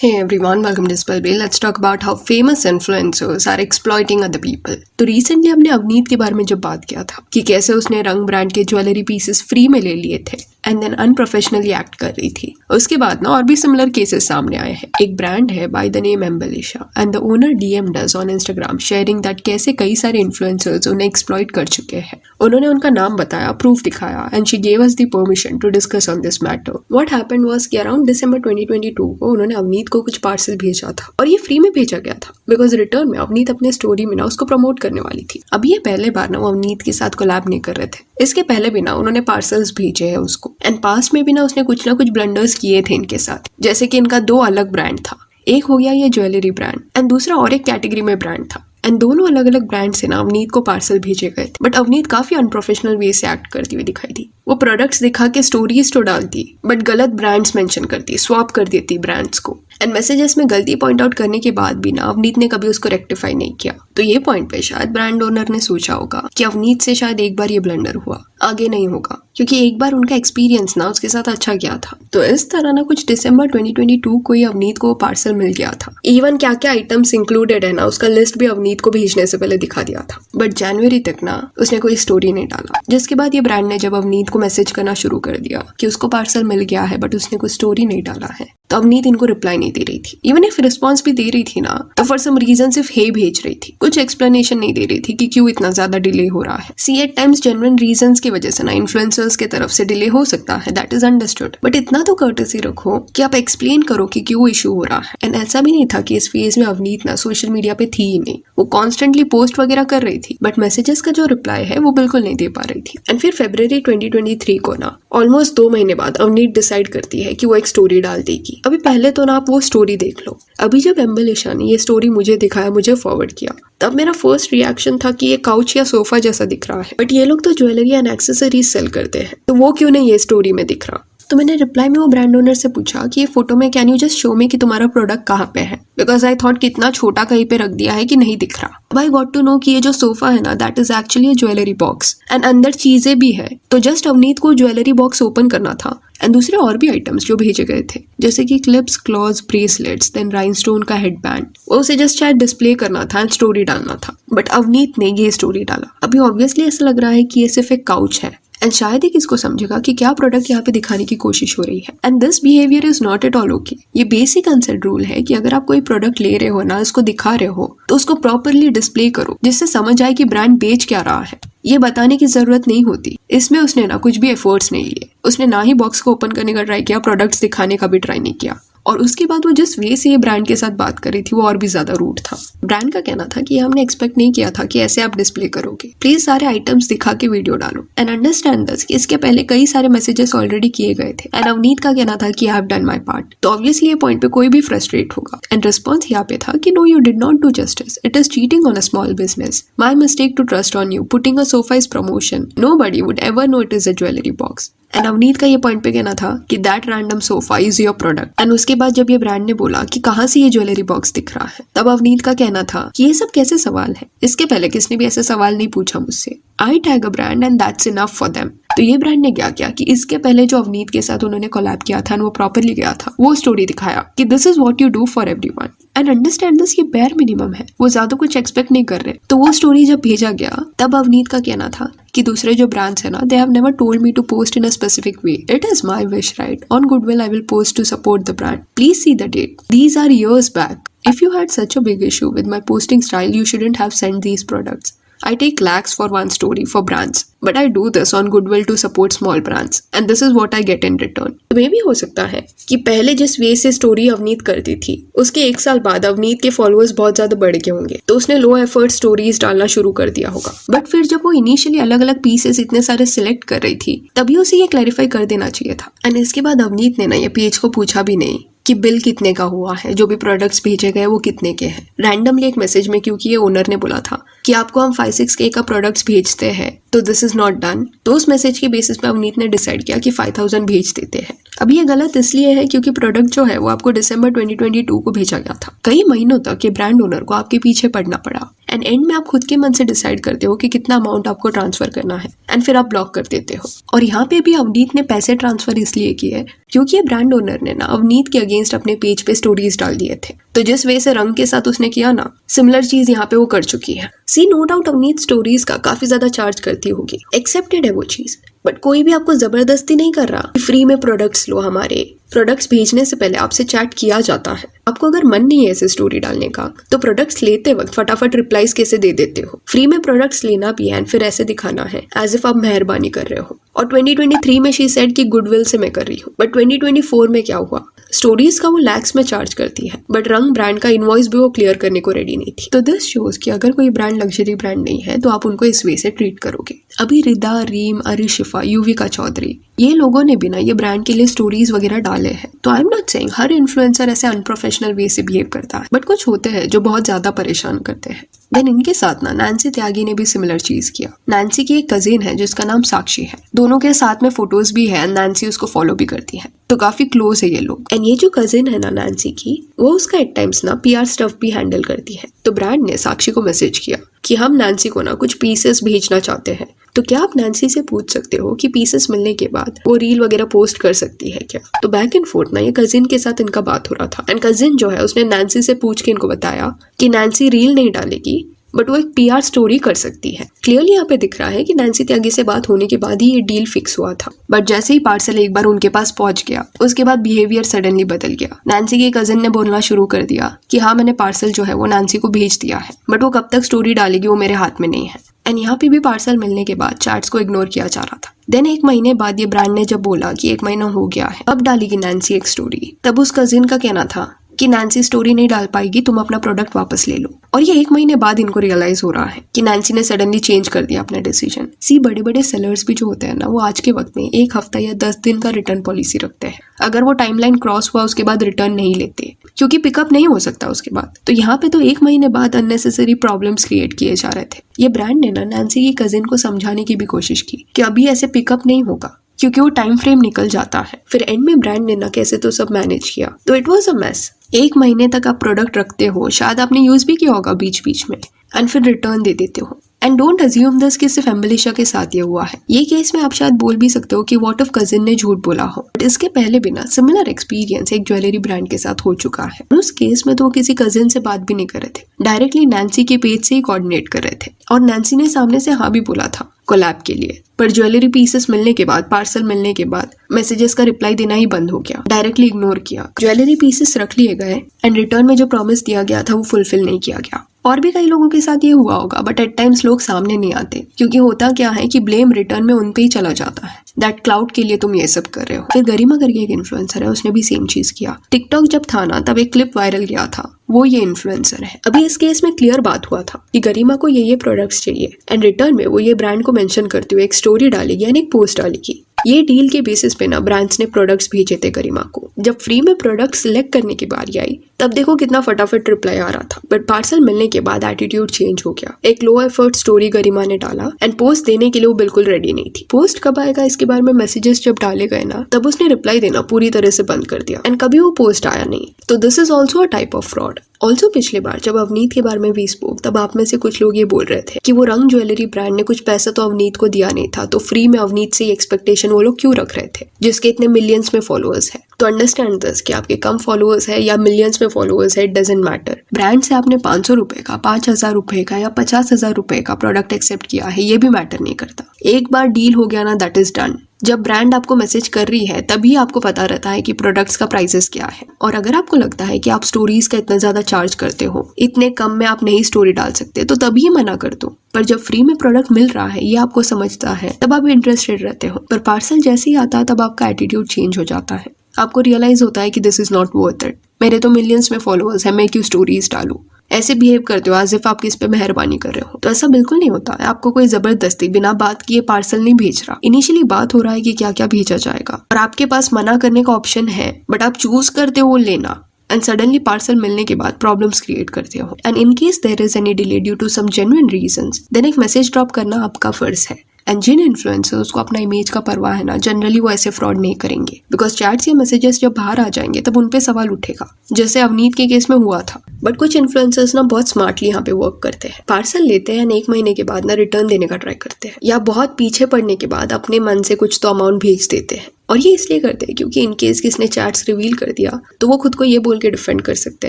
Hey everyone, welcome to Spellbill. Let's talk about how famous influencers are exploiting other people. तो recently हमने अवनीत के बारे में जब बात किया था कि कैसे उसने रंग ब्रांड के ज्वेलरी पीसेस फ्री में ले लिए थे एंड देन अनप्रोफेशनली एक्ट कर रही थी। उसके बाद ना और भी सिमिलर केसेस सामने आए हैं। एक ब्रांड है by the name Embellisha and the owner DMed us on Instagram sharing that कैसे कई सारे इन्फ्लुएंसर्स उन्हें एक्सप्लॉइट कर चुके हैं। उन्होंने उनका नाम बताया, प्रूफ दिखाया and she gave us the permission to discuss on this matter. What happened was कि अराउंड दिसंबर 2022 को उन्होंने अवनीत को कुछ पार्सल भेजा था और ये फ्री में भेजा गया था बिकॉज रिटर्न में अवनीत अपने स्टोरी में ना उसको प्रमोट करने वाली थी। अब ये पहले बार ना वो अवनीत के साथ कोलैब नहीं कर रहे थे। इसके पहले भी ना उन्होंने पार्सल्स भेजे हैं उसको एंड पास्ट में भी ना उसने कुछ ना कुछ ब्लंडर्स किए थे इनके साथ, जैसे कि इनका 2 अलग ब्रांड था। एक हो गया ये ज्वेलरी ब्रांड एंड दूसरा और एक कैटेगरी में ब्रांड था एंड दोनों अलग अलग ब्रांड से ना अवनीत को पार्सल भेजे गए थे। बट अवनीत काफी अनप्रोफेशनल वे से एक्ट करती हुई दिखाई दी। वो प्रोडक्ट्स दिखा के स्टोरीज तो डालती बट गलत ब्रांड्स मेंशन करती, स्वैप कर देती ब्रांड्स को एंड मैसेजेस में गलती पॉइंट आउट करने के बाद भी ना अवनीत ने कभी उसको रेक्टिफाई नहीं किया। तो ये पॉइंट पे शायद ब्रांड ओनर ने सोचा होगा कि अवनीत से शायद एक बार ये ब्लंडर हुआ, आगे नहीं होगा, क्योंकि एक बार उनका एक्सपीरियंस ना उसके साथ अच्छा गया था। तो इस तरह ना कुछ दिसंबर 2022 को ही अवनीत को पार्सल मिल गया था। इवन क्या क्या आइटम्स इंक्लूडेड है ना उसका लिस्ट भी अवनीत को भेजने से पहले दिखा दिया था। बट जनवरी तक ना उसने कोई स्टोरी नहीं डाला, जिसके बाद ये ब्रांड ने जब अवनीत को मैसेज करना शुरू कर दिया कि उसको पार्सल मिल गया है बट उसने कोई स्टोरी नहीं डाला है, तो अवनीत इनको रिप्लाई नहीं दे रही थी। इवन इफ रिस्पॉन्स भी दे रही थी ना तो फॉर सम रीजन सिर्फ हे भेज रही थी, कुछ एक्सप्लेनेशन नहीं दे रही थी कि क्यों इतना ज्यादा डिले हो रहा है। सी एट टाइम्स जेन्युइन रीजंस की वजह से ना इन्फ्लुएंसर्स की तरफ से डिले हो सकता है, दैट इज अंडरस्टूड, बट इतना तो कर्टेसी रखो कि आप एक्सप्लेन करो कि क्यों इशू हो रहा है। एंड ऐसा भी नहीं था कि इस फेज में अवनीत ना सोशल मीडिया पे थी ही नहीं, वो कॉन्स्टेंटली पोस्ट वगैरह कर रही थी बट मैसेजेस का जो रिप्लाई है वो बिल्कुल नहीं दे पा रही थी। एंड फिर फरवरी 2023 को ना ऑलमोस्ट 2 महीने बाद अवनीत डिसाइड करती है कि वो एक स्टोरी डाल देगी। अभी पहले तो ना आप वो स्टोरी देख लो। अभी जब एम्बेलिशा ने ये स्टोरी मुझे दिखाया, मुझे फॉरवर्ड किया, तब मेरा फर्स्ट रिएक्शन था कि ये काउच या सोफा जैसा दिख रहा है, बट ये लोग तो ज्वेलरी एंड एक्सेसरीज सेल करते हैं, तो वो क्यों नहीं ये स्टोरी में दिख रहा। तो मैंने रिप्लाई में वो ब्रांड ओनर से पूछा कि ये फोटो में कैन यू जस्ट शो मी कि तुम्हारा प्रोडक्ट कहाँ पे है, बिकॉज आई थॉट कितना छोटा कहीं पे रख दिया है कि नहीं दिख रहा। अब आई गॉट टू नो कि ये जो सोफा है ना that is actually jewellery box and अंदर चीजें भी है। तो जस्ट अवनीत को ज्वेलरी बॉक्स ओपन करना था एंड दूसरे और भी आइटम्स जो भेजे गए थे, जैसे कि clips, claws, bracelets, then rhinestone का हेडबैंड, वो उसे जस्ट शायद डिस्प्ले करना था एंड स्टोरी डालना था। बट अवनीत ने ये स्टोरी डाला। अभी ऑब्वियसली ऐसा लग रहा है कि ये सिर्फ एक काउच है एंड शायद ही किसको समझेगा कि क्या प्रोडक्ट यहाँ पे दिखाने की कोशिश हो रही है। And this behaviour is not at all okay. ये बेसिक अनसेट रूल है कि अगर आप कोई प्रोडक्ट ले रहे हो ना, इसको दिखा रहे हो, तो उसको प्रॉपरली डिस्प्ले करो जिससे समझ आए कि ब्रांड बेच क्या रहा है। ये बताने की जरूरत नहीं होती। इसमें उसने ना कुछ भी एफर्ट्स नहीं लिए। उसने ना ही बॉक्स को ओपन करने का ट्राई किया, प्रोडक्ट्स दिखाने का भी ट्राई नहीं किया। और उसके बाद वो जिस वे से ये ब्रांड के साथ बात कर रही थी वो और भी ज्यादा रूड था। ब्रांड का कहना था कि हमने एक्सपेक्ट नहीं किया था कि ऐसे आप डिस्प्ले करोगे, प्लीज सारे आइटम्स दिखा के वीडियो डालो एंड अंडरस्टैंड दिस कि इसके पहले कई सारे मैसेजेस ऑलरेडी किए गए थे। एंड अवनीत का कहना था कि I have done my part. तो ऑब्वियसली ये पॉइंट पे कोई भी फ्रस्ट्रेट होगा। एंड रिस्पॉन्स यहाँ पे था कि no you did not do justice, it is cheating on a small business, my mistake to trust on you, putting a sofa is promotion, nobody would ever know it is a jewellery box. And Avneet का ये point पे कहना था कि that random sofa is your product. And उसके बाद जब ये ब्रांड ने बोला कि कहाँ से ये ज्वेलरी बॉक्स दिख रहा है, तब अवनीत का कहना था कि ये सब कैसे सवाल है, इसके पहले किसने भी ऐसे सवाल नहीं पूछा मुझसे। I tag a brand and that's enough for them. तो ये ब्रांड ने क्या किया कि इसके पहले जो अवनीत के साथ उन्होंने कोलैब किया था वो प्रॉपरली गया था, वो स्टोरी दिखाया कि this is what you do for everyone and understand this, ये बेयर मिनिमम है, वो ज्यादा कुछ एक्सपेक्ट नहीं कर रहे। तो वो स्टोरी जब भेजा गया तब अवनीत का कहना था कि दूसरे जो ब्रांड्स है ना, they have never told me to post in a specific way, it is my wish, right, on goodwill I will post to support the brand, please see the date, these are years back, if you had such a big issue with my posting style you shouldn't have sent these products. I take lakhs for one story for brands, but I do this on goodwill to support small brands, and this is what I get in return. तो मे भी हो सकता है कि पहले जिस वे से story Avneet करती थी उसके 1 साल बाद अवनीत के फॉलोअर्स बहुत ज्यादा बढ़ गए होंगे, तो उसने लो एफर्ट स्टोरीज डालना शुरू कर दिया होगा। बट फिर जब वो इनिशियली अलग अलग पीसेस इतने सारे सिलेक्ट कर रही थी तभी उसे ये क्लैरिफाई कर देना चाहिए था। एंड इसके बाद अवनीत ने ना ये पेज को पूछा भी नहीं कि बिल कितने का हुआ है, जो भी प्रोडक्ट्स भेजे गए वो कितने के हैं। रैंडमली एक मैसेज में, क्योंकि ये ओनर ने बोला था कि आपको हम 5-6K का प्रोडक्ट्स भेजते हैं तो दिस इज नॉट डन, तो उस मैसेज के बेसिस पे अवनीत ने डिसाइड किया कि 5000 भेज देते हैं। अब ये गलत इसलिए है क्योंकि प्रोडक्ट जो है वो आपको दिसंबर 2022 को भेजा गया था। कई महीनों तक ये ब्रांड ओनर को आपके पीछे पड़ना पड़ा एंड एंड में आप खुद के मन से डिसाइड करते हो कि कितना अमाउंट आपको ट्रांसफर करना है एंड फिर आप ब्लॉक कर देते हो। और यहाँ पे भी अवनीत ने पैसे ट्रांसफर इसलिए किए क्योंकि ये ब्रांड ओनर ने ना अवनीत के अगेंस्ट अपने पेज पे स्टोरीज डाल दिए थे। तो जिस वे से रंग के साथ उसने किया ना, सिमिलर चीज यहाँ पे वो कर चुकी है। सी नो डाउट अवनीत स्टोरीज का काफी ज्यादा चार्ज करती होगी, एक्सेप्टेड है वो चीज, बट कोई भी आपको जबरदस्ती नहीं कर रहा फ्री में प्रोडक्ट्स लो। हमारे प्रोडक्ट्स भेजने से पहले आपसे चैट किया जाता है। आपको अगर मन नहीं है ऐसे स्टोरी डालने का तो प्रोडक्ट्स लेते वक्त फटाफट रिप्लाईज कैसे दे देते हो। फ्री में प्रोडक्ट्स लेना भी है एंड फिर ऐसे दिखाना है एज इफ आप मेहरबानी कर रहे हो। और 2023 में शी सेड कि गुडविल से मैं कर रही हूँ, बट 2024 में क्या हुआ, स्टोरीज का वो लैक्स में चार्ज करती है, बट रंग ब्रांड का इनवॉइस भी वो क्लियर करने को रेडी नहीं थी। तो दिस शोज कि अगर कोई ब्रांड लग्जरी ब्रांड नहीं है तो आप उनको इस वे से ट्रीट करोगे। अभी रिदा, रीम, अरिशिफा, युविका चौधरी, ये लोगों ने भी ना ये ब्रांड के लिए स्टोरीज वगैरह डाले हैं। तो I am not saying her influencer ऐसे अनप्रोफेशनल वे से बिहेव करता है, बट कुछ होते हैं जो बहुत ज्यादा परेशान करते हैं। देन इनके साथ ना नैन्सी त्यागी ने भी सिमिलर चीज किया। नैन्सी की एक कजिन है जिसका नाम साक्षी है, दोनों के साथ में फोटोज भी है, नैन्सी उसको फॉलो भी करती है, तो काफी क्लोज है ये लोग। एंड ये जो कजिन है ना नैन्सी की, वो उसका एट टाइम्स ना PR स्टफ भी हैंडल करती है। तो ब्रांड ने साक्षी को मैसेज किया कि हम नैन्सी को ना कुछ पीसेस भेजना चाहते हैं, तो क्या आप नैन्सी से पूछ सकते हो कि पीसेस मिलने के बाद वो रील वगैरह पोस्ट कर सकती है क्या। तो बैक एंड फोर्थ ना ये कजिन के साथ इनका बात हो रहा था एंड कजिन जो है उसने नैन्सी से पूछ के इनको बताया कि नैन्सी रील नहीं डालेगी बट वो एक PR स्टोरी कर सकती है। क्लियरली यहाँ पे दिख रहा है कि नैन्सी त्यागी से बात होने के बाद ही ये डील फिक्स हुआ था, बट जैसे ही पार्सल एक बार उनके पास पहुंच गया उसके बाद बिहेवियर सडनली बदल गया। नैन्सी के कजिन ने बोलना शुरू कर दिया कि हाँ मैंने पार्सल जो है वो नैन्सी को भेज दिया है, बट वो कब तक स्टोरी डालेगी वो मेरे हाथ में नहीं है। एंड यहाँ पे भी पार्सल मिलने के बाद चैट्स को इग्नोर किया जा रहा था। देन 1 महीने बाद ये ब्रांड ने जब बोला कि 1 महीना हो गया है अब डालेगी नैन्सी एक स्टोरी, तब उस कजिन का कहना था कि नैन्सी स्टोरी नहीं डाल पाएगी, तुम अपना प्रोडक्ट वापस ले लो। और ये 1 महीने बाद इनको रियलाइज हो रहा है कि नैन्सी ने सडनली चेंज कर दिया अपना डिसीजन। सी बड़े बड़े सेलर्स भी जो होते हैं ना वो आज के वक्त में 1 हफ्ता या 10 दिन का रिटर्न पॉलिसी रखते हैं। अगर वो टाइमलाइन क्रॉस हुआ उसके बाद रिटर्न नहीं लेते क्योंकि पिकअप नहीं हो सकता उसके बाद। तो यहाँ पे तो 1 महीने बाद अननेसेसरी प्रॉब्लम्स क्रिएट किए जा रहे थे। ये ब्रांड ने ना नैन्सी की कजिन को समझाने की भी कोशिश की कि अभी ऐसे पिकअप नहीं होगा क्योंकि वो टाइम फ्रेम निकल जाता है। फिर एंड में ब्रांड ने ना कैसे तो सब मैनेज किया। तो इट वॉज अ मेस। 1 महीने तक आप प्रोडक्ट रखते हो, शायद आपने यूज भी किया होगा बीच बीच में, एंड फिर रिटर्न दे देते हो। एंड डोंट अज्यूम दिस कि सिर्फ एम्बेलिशा के साथ ये हुआ है। ये केस में आप शायद बोल भी सकते हो कि व्हाट इफ कजिन ने झूठ बोला हो, बट इसके पहले भी ना सिमिलर एक्सपीरियंस एक ज्वेलरी ब्रांड के साथ हो चुका है। उस केस में तो वो किसी कजिन से बात भी नहीं कर रहे थे, डायरेक्टली नैन्सी के पेज से ही कोऑर्डिनेट कर रहे थे और नैन्सी ने सामने से हाँ भी बोला था कोलैब के लिए, पर ज्वेलरी पीसेस मिलने के बाद, पार्सल मिलने के बाद मैसेजेस का रिप्लाई देना ही बंद हो गया, डायरेक्टली इग्नोर किया। ज्वेलरी पीसेस रख लिए गए एंड रिटर्न में जो प्रॉमिस दिया गया था वो फुलफिल नहीं किया गया। और भी कई लोगों के साथ ये हुआ होगा, बट एट टाइम्स लोग सामने नहीं आते क्योंकि होता क्या है कि ब्लेम रिटर्न में उन पे ही चला जाता है, दैट क्लाउड के लिए तुम ये सब कर रहे हो। फिर गरिमा करके एक इन्फ्लुएंसर है, उसने भी सेम चीज किया। टिकटॉक जब था ना तब एक क्लिप वायरल गया था, वो ये इन्फ्लुएंसर है। अभी इस केस में क्लियर बात हुआ था कि गरिमा को ये प्रोडक्ट्स चाहिए एंड रिटर्न में वो ये ब्रांड को मेंशन करते हुए एक स्टोरी डालेगी यानी एक पोस्ट डालेगी। ये डील के बेसिस पे ना ब्रांड्स ने प्रोडक्ट्स भेजे थे गरिमा को। जब फ्री में प्रोडक्ट सिलेक्ट करने की बारी आई तब देखो कितना फटाफट रिप्लाई आ रहा था, बट पार्सल मिलने के बाद एटीट्यूड चेंज हो गया। एक लो एफर्ट स्टोरी गरिमा ने डाला एंड पोस्ट देने के लिए वो बिल्कुल रेडी नहीं थी। पोस्ट कब आएगा इसके बारे में मैसेजेस जब डाले गए ना तब उसने रिप्लाई देना पूरी तरह से बंद कर दिया एंड कभी वो पोस्ट आया नहीं। तो this is also a type of fraud. Also पिछले बार जब अवनीत के बारे में वी स्पोक तब आप में से कुछ लोग ये बोल रहे थे कि वो रंग ज्वेलरी ब्रांड ने कुछ पैसा तो अवनीत को दिया नहीं था, तो फ्री में अवनीत से एक्सपेक्टेशन वो लोग क्यों रख रहे थे जिसके इतने मिलियंस में फॉलोअर्स है। तो अंडरस्टैंड दिस कि आपके कम फॉलोअर्स है या मिलियंस में फॉलोअर्स है, इट डजंट मैटर। ब्रांड से आपने 500 रुपए का, 5000 रुपए का या 50,000 रुपए का प्रोडक्ट एक्सेप्ट किया है, ये भी मैटर नहीं करता। एक बार डील हो गया ना, दैट इज डन। जब ब्रांड आपको मैसेज कर रही है तभी आपको पता रहता है कि प्रोडक्ट्स का प्राइसेस क्या है। और अगर आपको लगता है कि आप स्टोरीज का इतना ज्यादा चार्ज करते हो, इतने कम में आप नहीं स्टोरी डाल सकते, तो तभी मना कर दो। पर जब फ्री में प्रोडक्ट मिल रहा है ये आपको समझता है तब आप इंटरेस्टेड रहते हो, पर पार्सल जैसे ही आता है तब आपका एटीट्यूड चेंज हो जाता है। आपको रियलाइज होता है कि this is not worth it, मेरे तो मिलियंस में फॉलोअर्स है, मैं क्यों स्टोरीज डालूं। ऐसे बिहेव करते हो एज इफ आप किस पे मेहरबानी कर रहे हो, तो ऐसा बिल्कुल नहीं होता है। आपको कोई जबरदस्ती बिना बात किए पार्सल नहीं भेज रहा। इनिशियली बात हो रहा है कि क्या क्या भेजा जाएगा और आपके पास मना करने का ऑप्शन है, बट आप चूज करते हो लेना एंड सडनली पार्सल मिलने के बाद प्रॉब्लम्स क्रिएट करते हो। And in case there is any delay due to some genuine reasons, then एक मैसेज ड्रॉप करना आपका फर्ज है। एंड जिन इन्फ्लुएंसर्स को अपना इमेज का परवाह है ना, जनरली वो ऐसे फ्रॉड नहीं करेंगे, बिकॉज चैट्स या मैसेजेस जब बाहर आ जाएंगे तब उनपे सवाल उठेगा, जैसे अवनीत के केस में हुआ था। बट कुछ इन्फ्लुएंसर्स ना बहुत स्मार्टली यहाँ पे वर्क करते हैं। पार्सल लेते हैं 1 महीने के बाद ना रिटर्न देने का ट्राई करते हैं, या बहुत पीछे पड़ने के बाद अपने मन से कुछ तो अमाउंट भेज देते हैं। और ये इसलिए करते हैं क्योंकि इन केस किसने चैट्स रिवील कर दिया तो वो खुद को ये बोल के डिफेंड कर सकते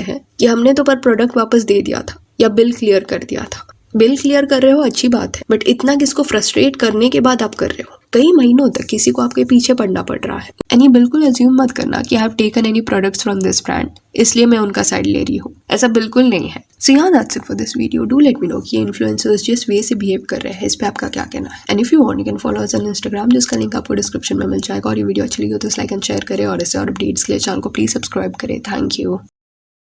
हैं कि हमने तो पर प्रोडक्ट वापस दे दिया था या बिल क्लियर कर दिया था। बिल क्लियर कर रहे हो अच्छी बात है, बट इतना किसको फ्रस्ट्रेट करने के बाद आप कर रहे हो? कई महीनों तक किसी को आपके पीछे पड़ना पड़ रहा है। एंड ये बिल्कुल अज्यूम मत करना कि I have taken any products from this brand इसलिए मैं उनका साइड ले रही हूँ, ऐसा बिल्कुल नहीं है। सो yeah, that's it for this video. Do let me know कि इन्फ्लुएंसर्स जिस वे से बिहेव कर रहे हैं इस पे आपका क्या कहना है। And if you want you can follow us on Instagram, जिसका लिंक आपको डिस्क्रिप्शन में मिल जाएगा। और ये वीडियो अच्छी लगी हो तो लाइक एंड शेयर करें, और इससे और अपडेट्स के लिए चैनल को प्लीज सब्सक्राइब करें। Thank you.